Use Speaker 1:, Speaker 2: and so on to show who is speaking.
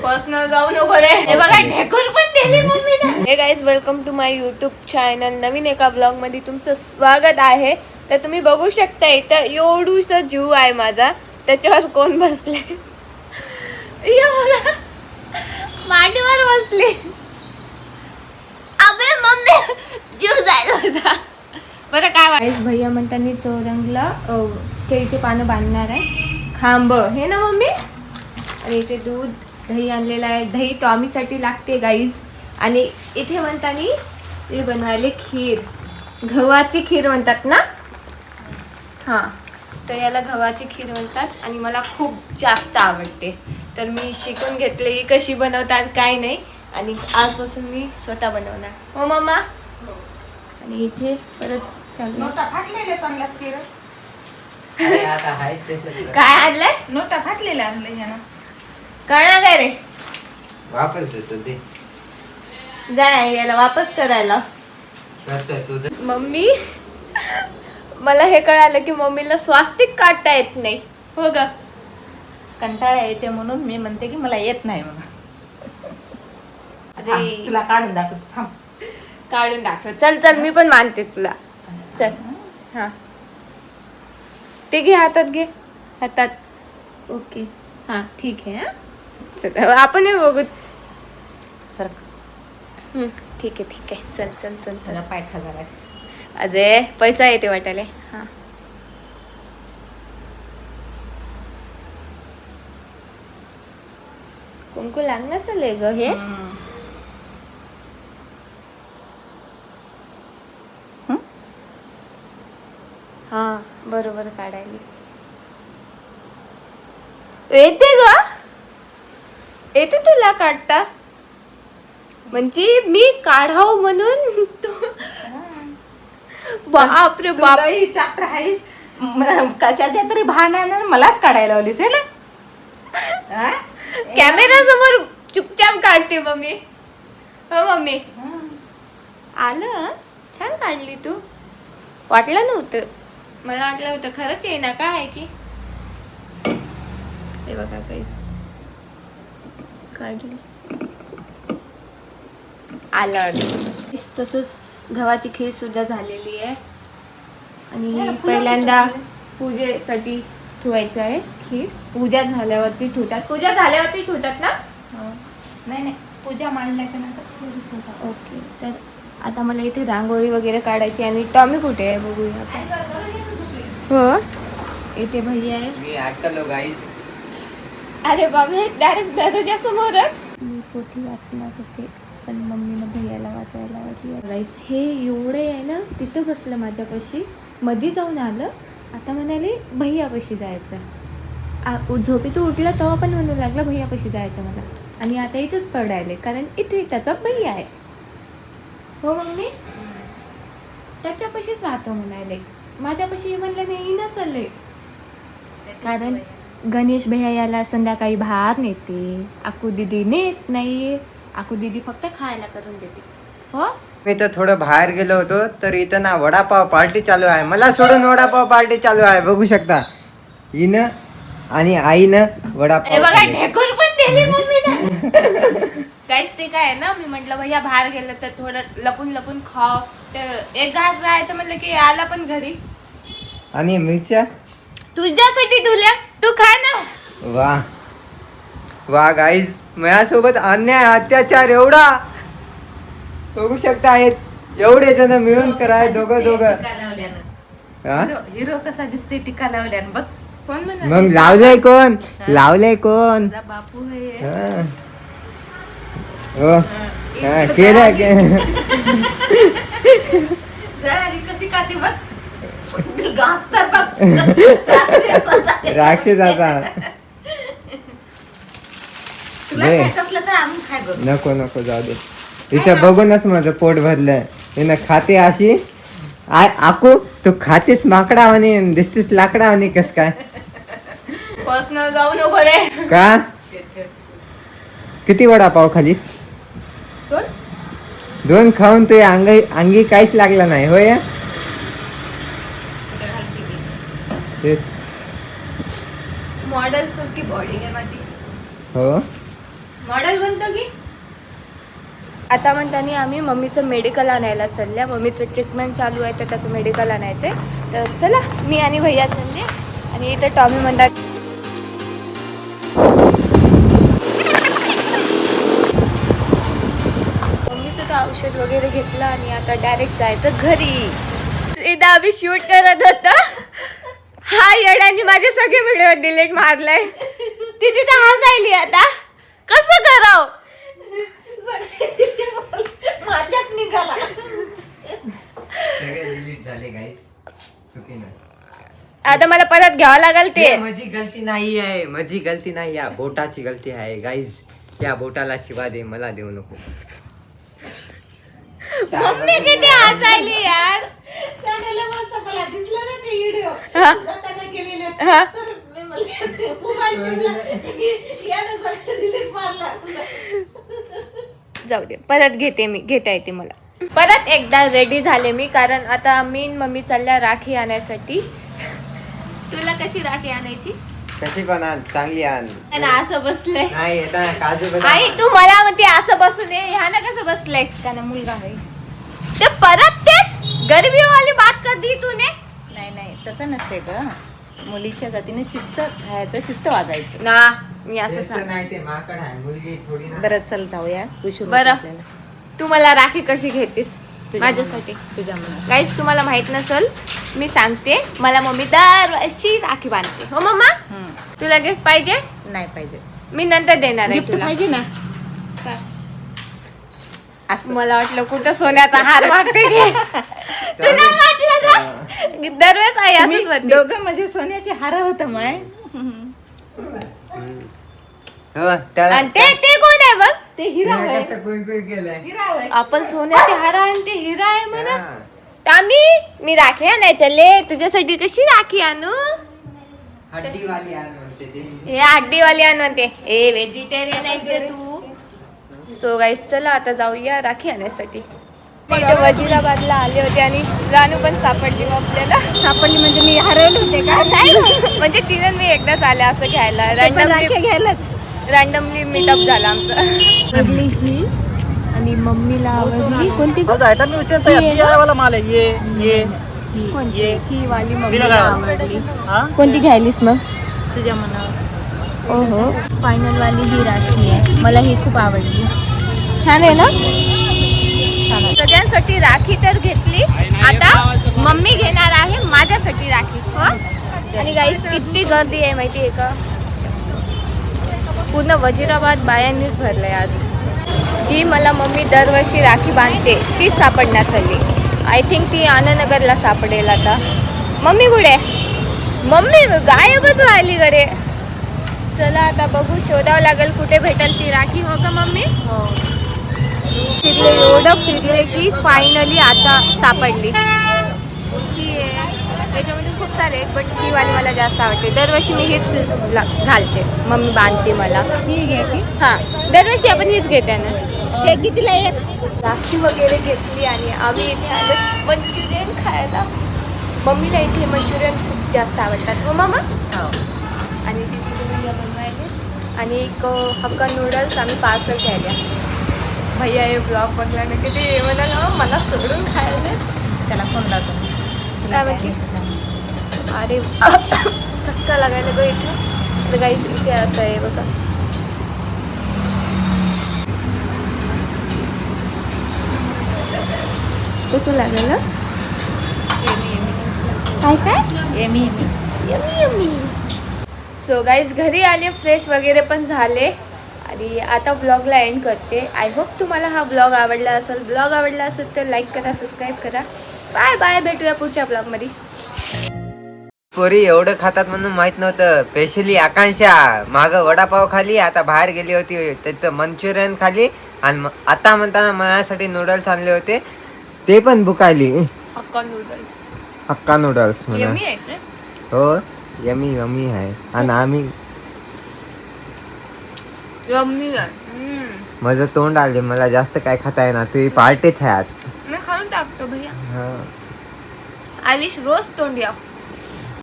Speaker 1: Personal जाऊ नको रे. हे बघा ढेकूर पण दिली मम्मीने. Hey guys, welcome to my YouTube channel. नवीन एका ब्लॉग मध्ये तुमचं स्वागत आहे. तर तुम्ही बघू शकता इथं एवढूसा जीव आहे माझा, त्याच्यावर कोण बसले मांडीवर बसली. अबे मम्मी जीव जायला होता. बरं काय वाईस भैया म्हणतानी चौरंगला केळीचे पानं बांधणार आहे. खांब हे ना मम्मी. आणि इथे दूध दही आणलेलं आहे. दही टॉमीसाठी लागते गाईज. आणि इथे म्हणतानी हे बनवायले खीर, गव्हाची खीर म्हणतात ना. हां, तर याला गव्हाची खीर म्हणतात आणि मला खूप जास्त आवडते. तर मी शिकून घेतले ही कशी बनवतात काय नाही, आणि आजपासून मी स्वतः बनवणार. हो मम्मा. आणि इथे परत चालू
Speaker 2: नोटा फाटलेल्या चांगलाच केलं.
Speaker 1: काय आणलंय?
Speaker 2: नोटा फाटलेल्या आणलं यानं.
Speaker 1: कळणार काय रे?
Speaker 3: वापस देतो ते.
Speaker 1: जाय याला वापस करायला. मम्मी, मला हे कळालं की मम्मीला स्वास्तिक काढता येत नाही. हो ग,
Speaker 2: कंटाळा येते म्हणून मी म्हणते की मला येत नाही म्हणून.
Speaker 1: अरे
Speaker 2: तुला काढून दाखवते थांब.
Speaker 1: काढून दाखव. चल चल, मी पण मानते तुला. चल. हा, ते घे हातात, घे हातात. ओके, हा ठीक आहे. हा चल आपण हे बघू.
Speaker 2: सर
Speaker 1: ठीक आहे ठीक आहे. चल चल चल चल.
Speaker 2: चला पाय खा.
Speaker 1: अरे पैसा येते वाटायला. हा, कुंकू लागणार चालय ग हे. हा बरोबर काढायला येते ग. येते तुला काढता, म्हणजे मी काढाव म्हणून तू. बापरे बाप.
Speaker 2: चॅप्टर आहेस कशाच्या तरी भांडणानं मलाच काढायला लावलीस आहे ना.
Speaker 1: कॅमेरा समोर चुपचाप काढते मम्मी. हो मम्मी, आलं छान काढली तू. वाटलं नव्हतं, मला वाटलं होतं खरंच येईना काय आहे की. हे बघा काहीच काढली. आलं. तसंच गव्हाची खीर सुद्धा झालेली आहे. आणि पहिल्यांदा पूजेसाठी ठेवायचं आहे खीर. पूजा झाल्यावरती ठेवतात. पूजा झाल्यावरती ठेवतात ना.
Speaker 2: नाही नाही, पूजा मांडल्याच्या नंतर.
Speaker 1: ओके, तर आता मला इथे रांगोळी वगैरे काढायची. आणि टॉमी कुठे आहे बघूया आपण. हो, इथे भैया आहे.
Speaker 3: मी अटकलो गाईस.
Speaker 1: अरे बाबा, डायरेक्ट दरवाजा समोरच. मी पोथी वाचणार होते, पण मम्मीनं भैयाला वाचायला लावली. गाईस, हे एवढे आहे ना, तिथं बसलं माझ्यापाशी. मध्ये जाऊन आलं. आता म्हणाले भैयापाशी जायचं. झोपेतून उठला तेव्हा पण म्हणू लागला भैयापाशी जायचं मला. आणि आता इथंच पडायले, कारण इथे त्याचा भैया आहे. हो मम्मी, त्याच्यापाशीच राहतो म्हणाले. माझ्यापाशी म्हणलं नाही ना चाललंय. कारण गणेश भैया याला संध्याकाळी भात नेते. आकू दिदी नेत नाही. आकू दिदी फक्त खायला करून देते. हो,
Speaker 3: मी तर थोडं बाहेर गेलो होतो, तर इथं ना वडापाव पार्टी चालू आहे. मला सोडून वडापाव पार्टी चालू आहे. बघू शकता, हिनं आणि आईनं वडापाव.
Speaker 1: बघा ढेकूर पण दिली मम्मीने. काहीच ते काय आहे ना, मी म्हटलं भैया बाहेर गेलं तर थोडं लपून लपून खाव. तर एक घास राहायचं म्हटलं की आला पण घरी.
Speaker 3: आणि मिरच्या
Speaker 1: तुझ्यासाठी तुला, तू खा ना.
Speaker 3: वा वा गाईज, माझ्यासोबत अन्याय अत्याचार एवढा. बघू शकता, आहेत एवढे जण मिळून कराय. दोघं
Speaker 2: हिरो कसा दिसते टिका लावल्यानं बघ.
Speaker 1: कोण म्हणा.
Speaker 3: मग लावलंय कोण? लावलंय कोण?
Speaker 2: बापू
Speaker 3: हो, केलं
Speaker 2: जळाली कशी खाती बघ. गाजतात बघ.
Speaker 3: राक्षसाचा.
Speaker 2: तुला खायचं असलं तर आणून खाय बघ.
Speaker 3: नको नको, जाऊ दे. तिचं बघूनच माझं पोट भरलंय. हिनं खाते अशी. आकू, तू खातेस माकडा आणि दिसतीस लाकडा आणि कस काय.
Speaker 1: पर्सनल जाऊ नको रे.
Speaker 3: का? किती वडापाव खालीस? दोन खाऊन ते अंगी काहीच लागला नाही होय.
Speaker 1: मॉडेल सारखी बॉडी आहे माझी.
Speaker 3: हो,
Speaker 1: मॉडेल बनतो की आता म्हणताना आम्ही मम्मीचं मेडिकल आणायला चालल्या. मम्मीचं ट्रीटमेंट चालू आहे तर त्याचं मेडिकल आणायचं आहे. तर चला मी आणि भैया चालले. आणि इथं टॉमी म्हणतात मम्मीचं तर औषध वगैरे घेतलं आणि आता डायरेक्ट जायचं घरी. इथं आम्ही शूट करत होतो. हा येड्याने माझे सगळे व्हिडिओ डिलीट मारलाय. ती तिथं हसायली आता कसं करावं.
Speaker 2: माझ्याच निघाला.
Speaker 3: सगळे डिलीट झाले गाईस. चुकी नाही.
Speaker 1: आता मला परत घ्यावं लागेल ते.
Speaker 3: माझी गलती नाही आहे. माझी गलती नाही. या बोटाची गलती आहे गाईज. त्या बोटाला शिवा दे, मला देऊ नको.
Speaker 1: मम्मी किती हसायली यार.
Speaker 2: त्याने लय मस्त मला दिसलं ना ते व्हिडिओ
Speaker 1: हा.
Speaker 2: जाताना केलेले.
Speaker 1: हा.
Speaker 2: तर मी म्हणले मोबाईल घेतला याने सगळं डिलीट मारला.
Speaker 1: जाऊ दे परत घेता येते मला. परत एकदा रेडी झाले मी कारण आता मी आणि मम्मी चालल्या राखी आणायसाठी. तुला कशी राखी आणायची.
Speaker 3: कशी पण आण, चांगली आण.
Speaker 1: आणि असं बसलंय
Speaker 3: नाही येता काजू बदाम.
Speaker 1: आई तू मला म्हणते असं बसून ये. ह्यानं कसं बसलंय.
Speaker 2: त्याने मुलगा आहे.
Speaker 1: ते परत तेच गरीबीवाली बात कर दी तूने.
Speaker 2: नाही तसं नसते ग. मुलीच्या जातीने शिस्त राहायचं, शिस्त वागायचं.
Speaker 1: ना मी असं
Speaker 3: जास्त
Speaker 1: सांग.
Speaker 3: नाही ते माकड आहे, मुलगी थोडी ना.
Speaker 2: बरं चल जाऊया. उशीर होत
Speaker 1: बरं
Speaker 2: आपल्याला.
Speaker 1: तू मला राखी कशी घेतेस
Speaker 2: तुझ्या
Speaker 1: माझ्यासाठी.
Speaker 2: तुझ्या मनात.
Speaker 1: गाईस तुम्हाला माहित नसल मी सांगते. मला मम्मी दरवर्षी राखी बांधते. हो मम्मा तुला गिफ्ट पाहिजे.
Speaker 2: नाही पाहिजे.
Speaker 1: मी नंतर देणार आहे
Speaker 2: गिफ्ट
Speaker 1: तुला.
Speaker 2: पाहिजे ना.
Speaker 1: काय?
Speaker 2: असं
Speaker 1: मला वाटलं कुठं सोन्याचा हार मागते की. तुला वाटलं ना दरवेळेस आई असंच
Speaker 2: तुम्ही
Speaker 1: म्हणते.
Speaker 2: दोघं म्हणजे सोन्याचे हार होतं माय.
Speaker 3: हो, त्याला
Speaker 1: आणि ते कोण आहे बघ.
Speaker 2: ते हिरा
Speaker 3: त्याला
Speaker 2: आहे.
Speaker 3: कसं कुई केलंय.
Speaker 2: हिरा आहे.
Speaker 1: आपण सोन्याचे हार आणि ते हिरा आहे म्हणा.
Speaker 3: हा.
Speaker 1: टामी मी राखी आणाय चालले. तुझ्यासाठी कशी राखी आणू.
Speaker 3: हड्डीवाली आण म्हणते ते.
Speaker 1: हे हड्डीवाली आण म्हणते. ए व्हेजिटेरियन आहेस रे तू. सो गाईस चला आता जाऊया राखी आणण्यासाठी. मी इथे वजिराबादला आले होते आणि रानू पण सापडली मग आपल्याला.
Speaker 2: सापडली म्हणजे मी हरवले होते का.
Speaker 1: नाही म्हणजे तिने मी एकदाच आले असं घ्यायला.
Speaker 2: राखी घ्यायलाच.
Speaker 1: रँडमली मीटअप झाला आमचं. आवडली ही आणि मम्मीला आवडली कोणती.
Speaker 4: वाला माल है ये
Speaker 1: कोणती
Speaker 4: ये.
Speaker 1: ही वाली
Speaker 4: बिना
Speaker 1: मम्मीला
Speaker 4: काय?
Speaker 1: आवडली.
Speaker 4: हाँ
Speaker 1: कोणती घ्यायलीस मग.
Speaker 2: तुझ्या मनावर.
Speaker 1: हो फायनल वाली ही राखी आहे. मला ही खूप आवडली. छान आहे ना. छान आहे. सगळ्यांसाठी राखी तर घेतली. आता मम्मी घेणार आहे माझ्यासाठी राखी. हो आणि गाईस किती गर्दी आहे माहिती आहे का. पूर्ण वजिराबाद बायांनीच भरलंय आज. जी मला मम्मी दरवर्षी राखी बांधते तीच सापडण्यात चालली. आय थिंक ती आनंदनगरला सापडेल आता. मम्मी कुठे. मम्मी गायबच व्हायली कडे. चला आता बघू शोधावं लागेल कुठे भेटेल ती राखी. हो का मम्मी.
Speaker 2: हो.
Speaker 1: फिरले एवढं फिरले की फायनली आता सापडली. ही आहे. त्याच्यामध्ये खूप सारे आहेत बट ही वाली मला जास्त आवडते. दरवर्षी मी हीच घालते. मम्मी बांधते मला.
Speaker 2: ही घ्यायची.
Speaker 1: हां दरवर्षी आपण हीच घेते ना.
Speaker 2: हे कितीला एक.
Speaker 1: राखी वगैरे घेतली आणि आम्ही इथे आलो मंचुरियन खायला. मम्मीला इथे मंचुरियन खूप जास्त आवडतात. हो मामा. आणि तिथे भैया बनवायचे आणि एक हक्का नूडल्स आम्ही पार्सल घ्यायला. भैया हे ब्लॉग बघल्यानं किती म्हणाला मला सोडून खायला.
Speaker 2: त्याला फोन लावतो.
Speaker 1: काय म्हणते. अरे कसं लागायला गं इथे. तर काहीच इथे असं आहे बघा. कसं लागलं. काय
Speaker 2: एमी
Speaker 1: यम्मी. सो गाईज घरी आले फ्रेश वगैरे पण झाले आणि आता ब्लॉगला एंड करते. आय होप तुम्हाला हा ब्लॉग आवडला असेल. ब्लॉग आवडला असेल तर लाईक करा, सबस्क्राईब करा. Bye bye. भेटूया पुढच्या ब्लॉगमध्ये.
Speaker 3: पोरी एवढं खातात म्हणून माहित नव्हतं. स्पेशली आकांक्षा माग वडापाव खाली, आता बाहेर गेली होती तिथं मंचुरियन खाली आणि आता म्हणताना माझ्यासाठी नूडल्स आणले होते ते पण बुकायली.
Speaker 1: हक्का नूडल्स
Speaker 3: हक्का नूडल्स म्हणा.
Speaker 1: यम्मी आहेत रे.
Speaker 3: हो यमी यमी आहे. आणि आम्ही
Speaker 1: यम्मी आहे.
Speaker 3: माझं तोंड आले. मला जास्त काय खाता येणार. तुझी पार्टीच आहे आज.
Speaker 1: मी खाऊन टाकतो भैया.
Speaker 3: हा.
Speaker 1: आलिश रोज तोंड या.